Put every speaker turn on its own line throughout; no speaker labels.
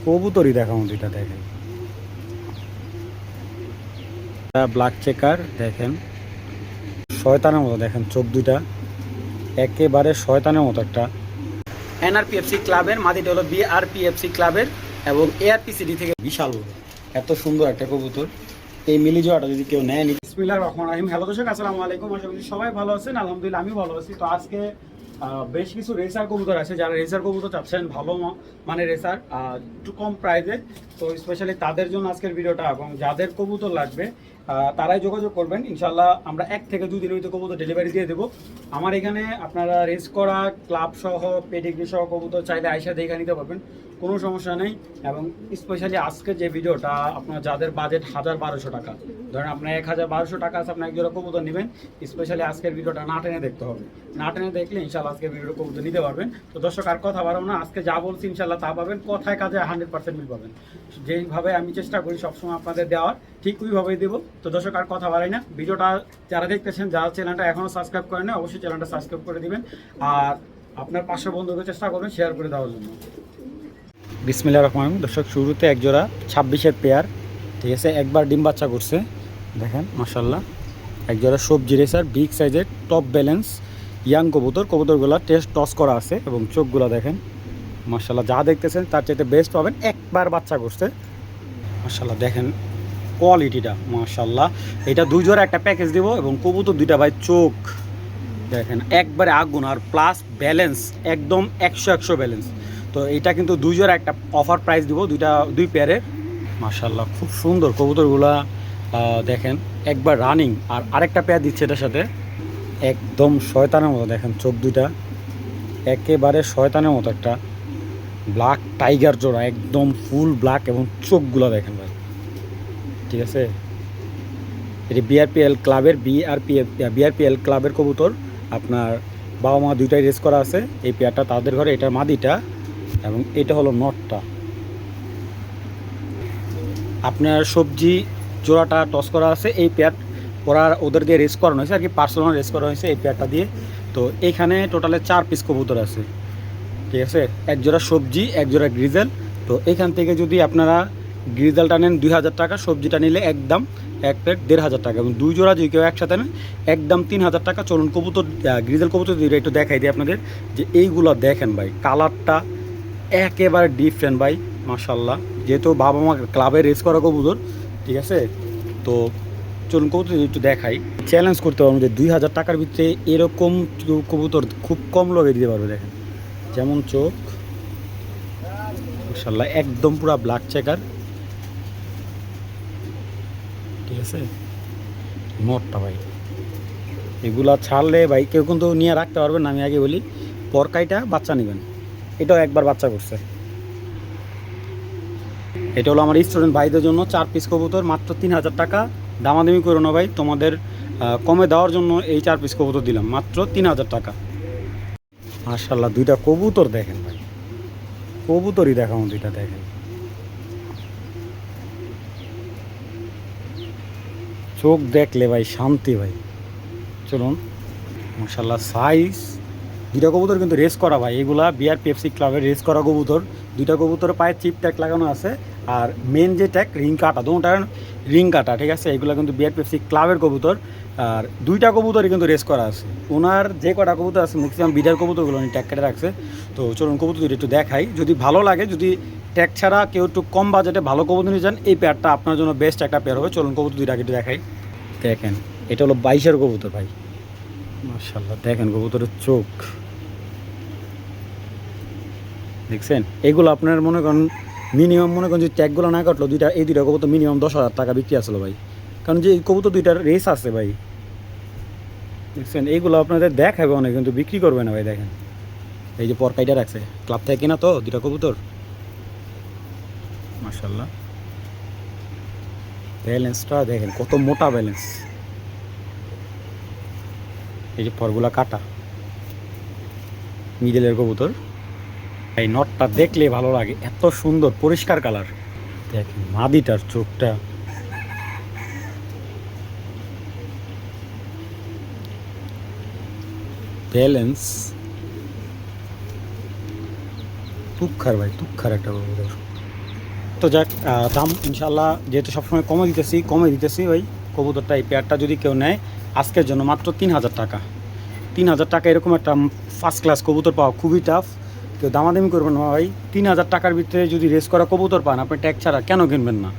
কবুতরই দেখাবো, দুইটা দেখেন ব্ল্যাক চেকার দেখেন, শয়তানের মতো দেখেন চোখ দুইটা, একেবারে শয়তানের মতো একটা। এনআরপিএফসি ক্লাবের মাদিটা হলো বিআরপিএফসি ক্লাবের এবং এআরপিসিডি থেকে বিশাল বড় এত সুন্দর একটা কবুতর। এই মিলি জোড়াটা যদি কেউ নেয়। বিসমিল্লাহির রহমানির রহিম। হ্যালো দর্শক, আসসালামু আলাইকুম। আশা করি সবাই ভালো আছেন। আলহামদুলিল্লাহ আমি ভালো আছি। তো আজকে বেশ কিছু রেসার কবুতর আছে, যারা রেসার কবুতর চাচ্ছেন ভালো মানে রেসার একটু কম প্রাইসে, তো স্পেশালি তাদের জন্য আজকের ভিডিওটা। এবং যাদের কবুতর লাগবে তারাই যোগাযোগ করবেন। ইনশাল্লাহ আমরা 1 থেকে 2 দিনের ভিতরে কবুতর ডেলিভারি দিয়ে দেবো। আমার এখানে আপনারা রেস করা ক্লাব সহ পেডিগ্রি সহ কবুতর চাইলে আইসা দেখে নিতে পারবেন, কোনো সমস্যা নেই। এবং স্পেশালি আজকে যে ভিডিওটা, আপনার যাদের বাজেট 1000-1200 টাকা, ধরেন আপনার 1000-1200 টাকা আছে, আপনার এক জোড়া কবুতর নেবেন, স্পেশালি আজকের ভিডিওটা না টেনে দেখতে হবে। না টেনে দেখলে ইনশাল্লাহ আজকের ভিডিওটা কবুতর নিতে পারবেন। তো দর্শক আর কথা বাড়াবো না, আজকে যা বলছি ইনশাল্লাহ তা পাবেন, কথায় কাজে 100% মিল পাবেন। যেইভাবে আমি চেষ্টা করি সবসময় আপনাদের দেওয়ার, ঠিক ওইভাবেই দেবো। তো দর্শক আর কথা বাড়াই না, ভিডিওটা যারা দেখতেছেন, যারা চ্যানেলটা এখনও সাবস্ক্রাইব করেন না, অবশ্যই চ্যানেলটা সাবস্ক্রাইব করে দিবেন। আর আপনার 500 বন্ধুকে চেষ্টা করবেন শেয়ার করে দেওয়ার জন্য। বিসমিল্লাহির রহমানির রহিম। দর্শক শুরুতে এক জোড়া 26-এর পেয়ার, ঠিক আছে, একবার ডিম বাচ্চা করছে দেখেন মাশাল্লাহ। এক জোড়া সবজি রেসার বিগ সাইজের টপ ব্যালেন্স ইয়াং কবুতর। কবুতরগুলো টেস্ট টস করা আছে এবং চোখগুলো দেখেন মাশাল্লাহ, যা দেখতেছেন তার চাইতে বেস্ট পাবেন। একবার বাচ্চা করছে মাশাল্লাহ, দেখেন কোয়ালিটিটা মাশাল্লাহ। এটা 2 জোড়া একটা প্যাকেজ দেবো এবং কবুতর দুইটা ভাই চোখ দেখেন একবারে আগুন, আর প্লাস ব্যালেন্স একদম 100 ব্যালেন্স। তো এটা কিন্তু 2 জোড়া একটা অফার প্রাইস দিব, 2 পেয়ারের। মাশাল্লাহ খুব সুন্দর কবুতরগুলা দেখেন একবার রানিং। আর আরেকটা পেয়ার দিচ্ছে এটার সাথে, একদম শয়তানের মতো দেখেন চোখ দুইটা, একেবারে শয়তানের মতো একটা ব্ল্যাক টাইগার জোড়া, একদম ফুল ব্ল্যাক এবং চোখগুলো দেখেন ভাই, ঠিক আছে। এটি বিআরপিএল ক্লাবের কবুতর। আপনার বাবা মা দুইটাই রেস করা আছে। এই পেয়ারটা তাদের ঘরে, এটার মাদিটা এবং এটা হলো নটটা। আপনার সবজি জোড়াটা টস করা আছে। এই পেয়ার ওদের দিয়ে রেস করানো হয়েছে আর কি, পার্সোনাল রেস করা হয়েছে এই পেয়ারটা দিয়ে। তো এইখানে টোটালে 4 পিস কবুতর আছে, ঠিক আছে। এক জোড়া সবজি, এক জোড়া গ্রিজেল। তো এখান থেকে যদি আপনারা গ্রিজেলটা নেন 2000 টাকা, সবজিটা নিলে একদম এক প্লেট 1500 টাকা, এবং 2 জোড়া যদি কেউ একসাথে নেন একদম 3000 টাকা। চলুন কবুতর গ্রিজেল কবুতর দুইটা একটু দেখাই দিই আপনাদের, যে এইগুলো দেখেন ভাই, কালারটা একেবারে ডিফারেন্ট ভাই মাশাল্লাহ। যেহেতু বাবা মা ক্লাবে রেস করা কবুতর, ঠিক আছে। তো চলুন কবুতর একটু দেখাই, চ্যালেঞ্জ করতে পারবো যে 2000 টাকার ভিতরে এরকম কবুতর খুব কম লোকে দিতে পারবে। দেখেন যেমন চোখ মাশাল্লাহ, একদম পুরা ব্ল্যাক চেকার, ঠিক আছে। মোটটা ভাই এগুলা ছাড়লে ভাই কেউ কিন্তু নিয়ে রাখতে পারবেন না, আমি আগে বলি। পরকাইটা বাচ্চা নেবেন, এটাও একবার বাচ্চা করছে। এটা হলো আমার স্টুডেন্ট ভাইদের জন্য 4 পিস কবুতর, মাত্র 3000 টাকা। দামাদামি করো না ভাই, তোমাদের কমে দেওয়ার জন্য এই 4 পিস কবুতর দিলাম মাত্র 3000 টাকা। মাশাল্লাহ দুইটা কবুতর দেখেন ভাই, কবুতরই দেখাবো, দুইটা দেখেন চোখ দেখলে ভাই শান্তি ভাই। চলুন মাশাল্লাহ সাইজ, দুইটা কবুতর কিন্তু রেস করা ভাই, এগুলা বিআরপিএফসি ক্লাবের রেস করা কবুতর। দুইটা কবুতরের পায়ে চিপ ট্যাগ লাগানো আছে, আর মেন যে ট্যাগ রিং কাটা, দুটার রিং কাটা, ঠিক আছে। এগুলো কিন্তু বিআরপিএফসি ক্লাবের কবুতর। আর দুইটা কবুতরই কিন্তু রেস করা আছে। ওনার যে কটা কবুতর আছে ম্যাক্সিমাম বিডার কবুতরগুলো উনি ট্যাগ কেটে রাখছে। তো চলুন কবুতর দুটো একটু দেখাই, যদি ভালো লাগে, যদি ট্যাগ ছাড়া কেউ একটু কম বাজেটে ভালো কবুতর নিয়ে যান, এই পেয়ারটা আপনার জন্য বেস্ট একটা পেয়ার হবে। চলুন কবুতর দুইটা একটু দেখাই। দেখেন এটা হলো 22-এর কবুতর ভাই মাশাল্লাহ, দেখেন কবুতরের চোখ দেখছেন। এগুলো আপনার মনে করেন মিনিমাম, মনে করেন যদি ট্যাগগুলো না কাটলো, এই দুইটা কবুতর মিনিমাম 10,000 টাকা বিক্রি আসলো ভাই, কারণ যে এই কবুতর দুইটার রেস আছে ভাই, দেখছেন। এইগুলো আপনাদের দেখাবে অনেক, কিন্তু বিক্রি করবে না ভাই। দেখেন এই যে পরকাইটা রাখছে ক্লাব থেকে কিনা, তো দুইটা কবুতর মাশাল্লাহ, ব্যালেন্সটা দেখেন কত মোটা ব্যালেন্স। এই যে পরগুলা কাটা, মিডলের কবুতর। এই নটটা দেখলে ভালো লাগে, এত সুন্দর পরিষ্কার কালার। দেখেন মাদিটার চোখটা, ব্যালেন্স তুক্ষার ভাই, তুক্ষার একটা কবুতর। তো যাক, দাম ইনশাল্লাহ যেহেতু সবসময় কমে দিতেছি ওই কবুতরটা, এই পেয়ারটা যদি কেউ নেয় আজকের জন্য মাত্র 3,000 টাকা। 3,000 টাকা এরকম একটা ফার্স্ট ক্লাস কবুতর পাওয়া খুবই টাফ। কেউ দামাদামি করবেন না ভাই, 3,000 টাকার ভিতরে যদি রেস করা কবুতর পান আপনি ট্যাগ ছাড়া কেন কিনবেন না?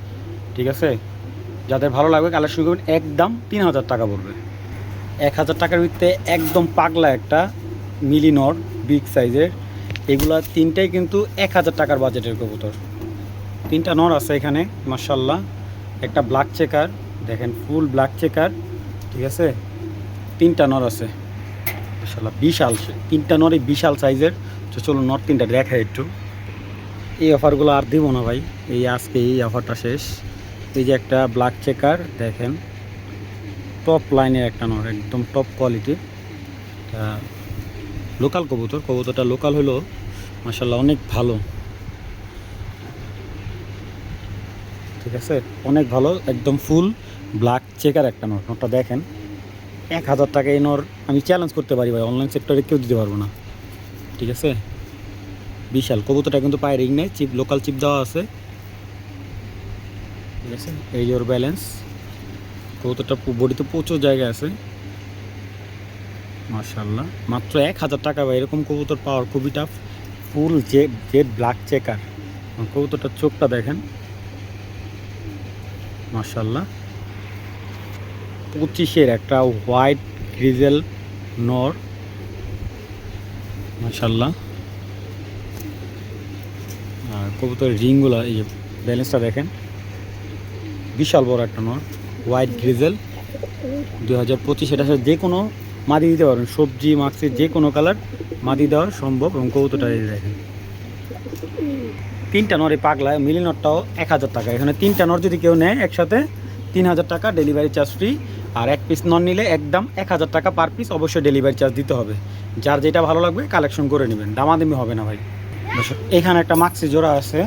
ঠিক আছে, যাদের ভালো লাগবে কালেকশন করবেন, একদম 3,000 টাকা পড়বে। 1,000 টাকার ভিতরে একদম পাগলা একটা মিলি নর বিগ সাইজের, এগুলা তিনটাই কিন্তু 1,000 টাকার বাজেটের কবুতর। 3টা নর আছে এখানে মাশাআল্লাহ। একটা ব্ল্যাক চেকার দেখেন, ফুল ব্ল্যাক চেকার, ঠিক আছে। 3টা নর আছে মাশাআল্লাহ, বিশাল 3টা নরই বিশাল সাইজের। তো চলো নর 3টা দেখাই একটু। এই অফারগুলো আর দিব না ভাই, এই আজকে এই অফারটা শেষ। এই যে একটা ব্ল্যাক চেকার দেখেন, টপ লাইনের একটা নর, একদম টপ কোয়ালিটির লোকাল কবুতরটা লোকাল হলো মাশাআল্লাহ অনেক ভালো, ঠিক আছে, অনেক ভালো, একদম ফুল ব্ল্যাক চেকার একটা নরটা দেখেন। 1,000 টাকা এই নর আমি চ্যালেঞ্জ করতে পারি ভাই, অনলাইন সেক্টরে কেউ দিতে পারবো না, ঠিক আছে। বিশাল কবুতরটা কিন্তু পায়ে রিং নেই, চিপ লোকাল চিপ দেওয়া আছে, ঠিক আছে। এই ওর ব্যালেন্স, কবুতরটা বডিতে প্রচুর জায়গা আছে মাশাআল্লাহ। মাত্র 1,000 টাকা ভাই, এরকম কবুতর পাওয়ার খুবই tough. Full jet black checker, কবুতরটার চোখটা দেখেন মাশাআল্লাহ। 25-এর একটা হোয়াইট গ্রিজেল নর মাশাআল্লাহ। আর কবুতরের রিংগুলো, এই যে ব্যালেন্সটা দেখেন, বিশাল বড় একটা নর হোয়াইট গ্রিজেল 2025। এটা যে কোনো মাদি দিতে পারবেন, সবজি মাক্সির যে কোনো কালার মাদি দেওয়া সম্ভব। এবং কবুতরটা দেখেন, 3টা নর, এই পাগলা মিলি নরটাও 1,000 টাকা। এখানে 3টা নর যদি কেউ নেয় একসাথে 3,000 টাকা, ডেলিভারি চার্জ ফ্রি। আর এক পিস নর নিলে একদম 1,000 টাকা পার পিস, অবশ্যই ডেলিভারি চার্জ দিতে হবে। যার যেটা ভালো লাগবে কালেকশন করে নেবেন, দামাদামি হবে না ভাই। এখানে একটা মাক্সি জোড়া আছে,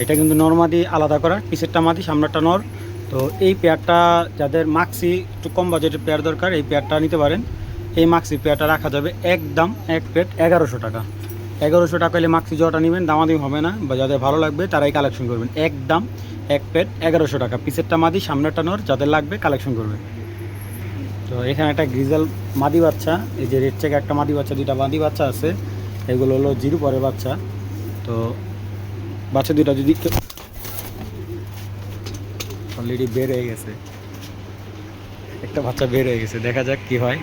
এটা কিন্তু নরমাদি আলাদা করা, পিসেরটা মাদি সামনেরটা নর। তো এই পেয়ারটা যাদের মাক্সি একটু কম বাজেটের পেয়ার দরকার, এই পেয়ারটা নিতে পারেন। এই মাক্সি পেয়ারটা রাখা যাবে একদম এক প্লেট 1,100 টাকা। 1,100 টাকা হলে মাক্সি জোড়াটা নেবেন, দামাদামি হবে না। বা যাদের ভালো লাগবে তারাই কালেকশন করবেন, একদম এক প্লেট 1,100 টাকা। পিসেরটা মাদি সামনেরটা নর, যাদের লাগবে কালেকশন করবেন। তো এখানে একটা গ্রিজেল মাদি বাচ্চা, এই যে রেড চেক একটা মাদি বাচ্চা, 2টা মাদি বাচ্চা আছে, এগুলো হলো 0 পরের বাচ্চা। তো বাচ্চা 2টা যদি অলরেডি বের হয়ে গেছে, একটা বাচ্চা বের হয়ে গেছে, দেখা যাক কি হয়।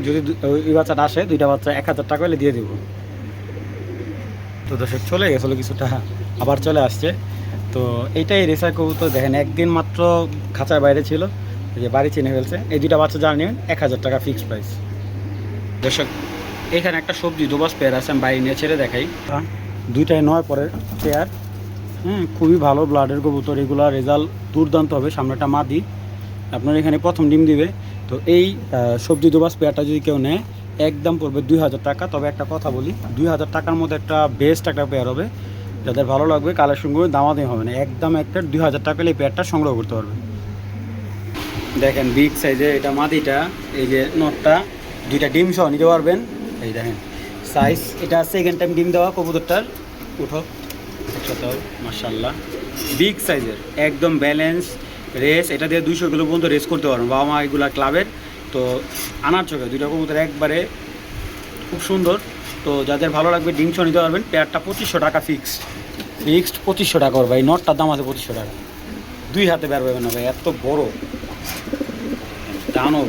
যদি ওই বাচ্চাটা আসে, 2টা বাচ্চা 1,000 টাকা হলে দিয়ে দেবো। তো দর্শক চলে গেছিলো কিছুটা, আবার চলে আসছে। তো এইটাই রেসার কবুতর দেখেন, একদিন মাত্র খাঁচার বাইরে ছিল, এই যে বাড়ি চিনে ফেলছে। এই 2টা বাচ্চা যারা নেবেন 1,000 টাকা ফিক্সড প্রাইস। দর্শক এখানে একটা সবজি দুবাস পেয়ার আছে, আমি বাইরে নিয়ে ছেড়ে দেখাই। 2টায় 9 পরের পেয়ার, খুবই ভালো ব্লাডের কবুতর, এগুলো রেজাল্ট দুর্দান্ত হবে। সামনেটা মাদি, আপনার এখানে প্রথম ডিম দিবে। তো এই সবজি দুবাস পেয়ারটা যদি কেউ নেয় একদম পড়বে 2,000 টাকা। তবে একটা কথা বলি, 2,000 টাকার মধ্যে একটা বেস্ট একটা পেয়ার হবে, যাদের ভালো লাগবে কালেকশন করে দামাদামি হবে না, একদম একটা 2,000 টাকা হলে এই পেয়ারটা সংগ্রহ করতে পারবে। দেখেন বিগ সাইজে এটা মাদিটা, এই যে নটটা 2টা ডিম সহ নিতে পারবেন। এই দেখেন সাইজ, এটা সেকেন্ড টাইম ডিম দেওয়া কবুতরটার। উঠো একসাথে মাশাআল্লাহ, বিগ সাইজের একদম ব্যালেন্স রেস, এটা দিয়ে 200 কিলো পর্যন্ত রেস করতে পারবেন বাবা মা এগুলা ক্লাবের। তো আনার চোখে 2টা কবুতর একবারে খুব সুন্দর। তো যাদের ভালো লাগবে ডিম সহ নিতে পারবেন। পেয়ারটা 2,500 টাকা ফিক্সড 2,500 টাকা ওর ভাই, নটটার দাম আছে 2,500 টাকা। 2 হাতে বের পাবেন না ভাই, এত বড় দানব।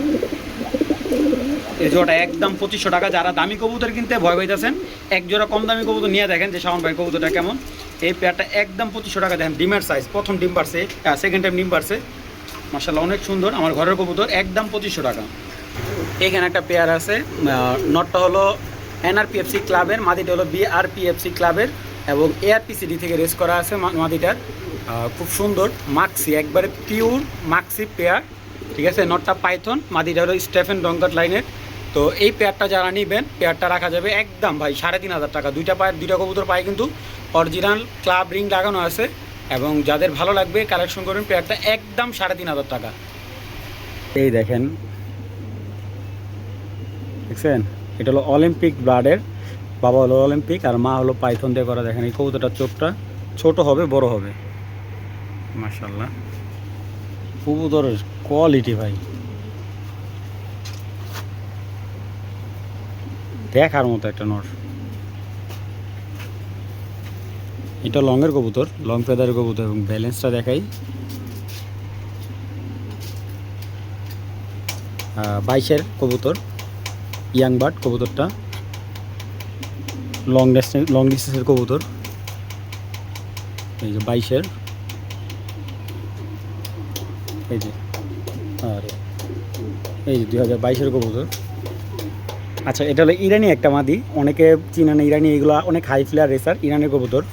এই জোড়াটা একদম 2,500 টাকা। যারা দামি কবুতর কিনতে ভয় পাইতেছেন, এক জোড়া কম দামি কবুতর নিয়ে দেখেন যে শাওন ভাই কবুতরটা কেমন। এই পেয়ারটা একদম 2,500 টাকা। দেখেন ডিমের সাইজ, প্রথম ডিম পারছে, সেকেন্ড টাইম ডিম পারছে মাশাআল্লাহ, অনেক সুন্দর। আমার ঘরের কবুতর একদম 2,500 টাকা। এখানে একটা পেয়ার আছে, নটটা হলো NRPFC ক্লাবের, মাদিটা হলো BRPFC ক্লাবের এবং ARPCD থেকে রেস করা আছে মাদিটার। খুব সুন্দর মাক্সি, একবারে পিওর মাক্সি পেয়ার, ঠিক আছে। নটটা পাইথন, মাদিটা হলো স্টেফেন ডঙ্কাট লাইনের। তো এই পেয়ারটা যারা নেবেন, পেয়ারটা রাখা যাবে একদম ভাই 3,500 টাকা। 2টা কবুতর পায়ে কিন্তু অরিজিনাল ক্লাব রিং লাগানো আছে। এবং যাদের ভালো লাগবে কালেকশন করবেন, পেয়ারটা একদম 3,500 টাকা। এই দেখেন, দেখছেন, এটা হলো অলিম্পিক ব্লাডের, বাবা হলো অলিম্পিক আর মা হলো পাইথন দিয়ে করা। দেখেন এই কবুতরটার চোখটা ছোট হবে বড় হবে, মাশাআল্লাহ, কবুতরের কোয়ালিটি ভাই দেখার মতো একটা নর। এটা লংয়ের কবুতর, লং ফেদারের কবুতর, এবং ব্যালেন্সটা দেখাই 22-এর কবুতর, ইয়াং বার্ড কবুতরটা, লং ডিস্টেন্সের কবুতর। এই যে 22-এর, এই যে আরে এই যে 2022-এর কবুতর। আচ্ছা, এটা হলো ইরানি একটা মাদি, অনেকে চিনেন ইরানি, এগুলো অনেক হাই ফ্লেয়ার রেসার, ইরানের কবুতর।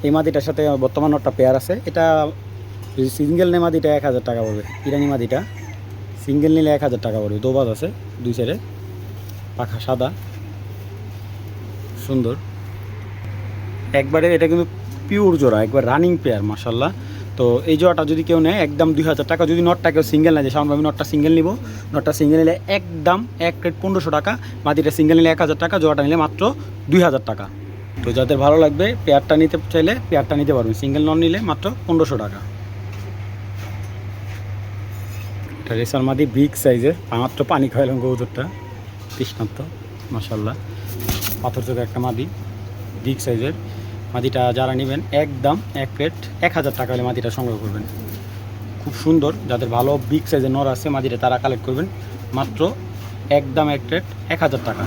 এই মাদিটার সাথে বর্তমান একটা পেয়ার আছে। এটা যদি সিঙ্গেল নেয় মাদিটা 1000 টাকা পড়বে। ইরানি মাদিটা সিঙ্গেল নিলে 1000 টাকা পড়বে। দোবাজ আছে দুই সাইডে, পাখা সাদা, সুন্দর একবারে। এটা কিন্তু পিওর জোড়া, একবার রানিং পেয়ার মাশাল্লাহ। তো এই জোড়াটা যদি কেউ নেয় একদম 2000 টাকা। যদি নটটা কেউ সিঙ্গেল নেয়, যে সামনে আমি নটটা সিঙ্গেল নিব, নটটা সিঙ্গেল নিলে একদম এক রেট 1500 টাকা, মাদিটা সিঙ্গেল নিলে 1000 টাকা, জোড়াটা নিলে মাত্র 2000 টাকা। তো যাদের ভালো লাগবে পেয়ারটা নিতে চাইলে পেয়ারটা নিতে পারবেন, সিঙ্গেল নন নিলে মাত্র 1500 টাকা। এটা রেসার মাদি, বিগ সাইজের, মাত্র পানি খাওয়ালাম কবুতরটা, কৃষ্ণাত্ম মাশাল্লাহ, পাথর চোখে একটা মাদি, বিগ সাইজের মাদিটা। যারা নেবেন একদম এক রেট 1000 টাকা হলে মাদিটা সংগ্রহ করবেন। খুব সুন্দর, যাদের ভালো বিগ সাইজের নর আছে মাদিটা, তারা কালেক্ট করবেন মাত্র একদম এক রেট 1000 টাকা।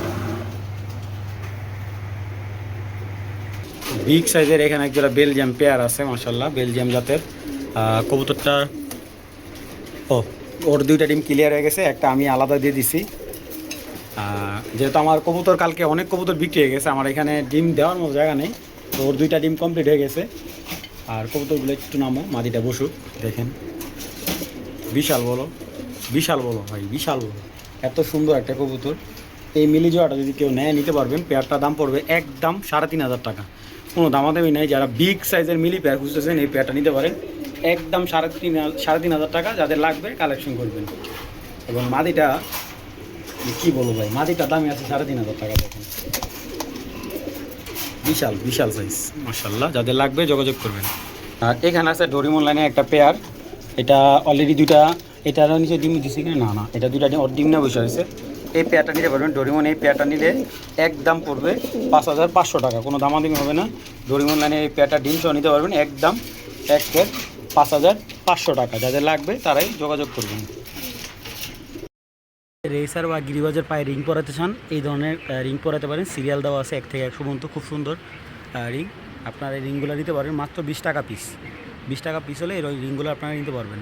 বিগ সাইজের এখানে একজোড়া বেলজিয়াম পেয়ার আছে মাশাল্লাহ, বেলজিয়াম জাতের কবুতরটা। ওর দুইটা ডিম ক্লিয়ার হয়ে গেছে, একটা আমি আলাদা দিয়ে দিছি। যেহেতু আমার কবুতর কালকে অনেক কবুতর বিক্রি হয়ে গেছে, আমার এখানে ডিম দেওয়ার মতো জায়গা নেই, তো ওর দুইটা ডিম কমপ্লিট হয়ে গেছে। আর কবুতরগুলো একটু নামো, মাদিটা বসুক, দেখেন বিশাল বলো, বিশাল বলো ভাই, বিশাল বলো, এত সুন্দর একটা কবুতর। এই মিলি জোড়াটা যদি কেউ নেয় নিতে পারবেন। পেয়ারটার দাম পড়বে একদম 3500 টাকা, কোনো দামাদামি নেই। যারা বিগ সাইজের মিলি পেয়ার খুঁজতেছেন এই পেয়ারটা নিতে পারেন একদম 3500 টাকা। যাদের লাগবে কালেকশন করবেন। এবং মাদিটা কি বলবো ভাই, মাদিটার দামই আছে 3500 টাকা। দেখেন বিশাল বিশাল সাইজ মাশাল্লাহ, যাদের লাগবে যোগাযোগ করবেন। আর এখানে আছে ডোরিমন লাইনে একটা পেয়ার, এটা অলরেডি দুইটা, এটারও নিচে ডিম দিচ্ছে কিনা, না এটা দুইটা ডিম, ওর ডিম না বসে হয়েছে। এই পেয়ারটা নিতে পারবেন ডোরিমন, এই পেয়ারটা নিলে একদম পড়বে 5500 টাকা, কোনো দামাদামি হবে না। ডোরিমন লাইনে এই পেয়ারটা ডিম সহ নিতে পারবেন একদম এক প্লেট 5500 টাকা। যাদের লাগবে তারাই যোগাযোগ করবেন। রেসার বা গিরিবাজের পায়ে রিং পরাতে চান, এই ধরনের রিং পরাতে পারেন, সিরিয়াল দেওয়া আছে 1 থেকে 100 পর্যন্ত, খুব সুন্দর রিং। আপনারা এই রিংগুলো নিতে পারবেন মাত্র 20 টাকা পিস। 20 টাকা পিস হলে এই রিংগুলো আপনারা নিতে পারবেন।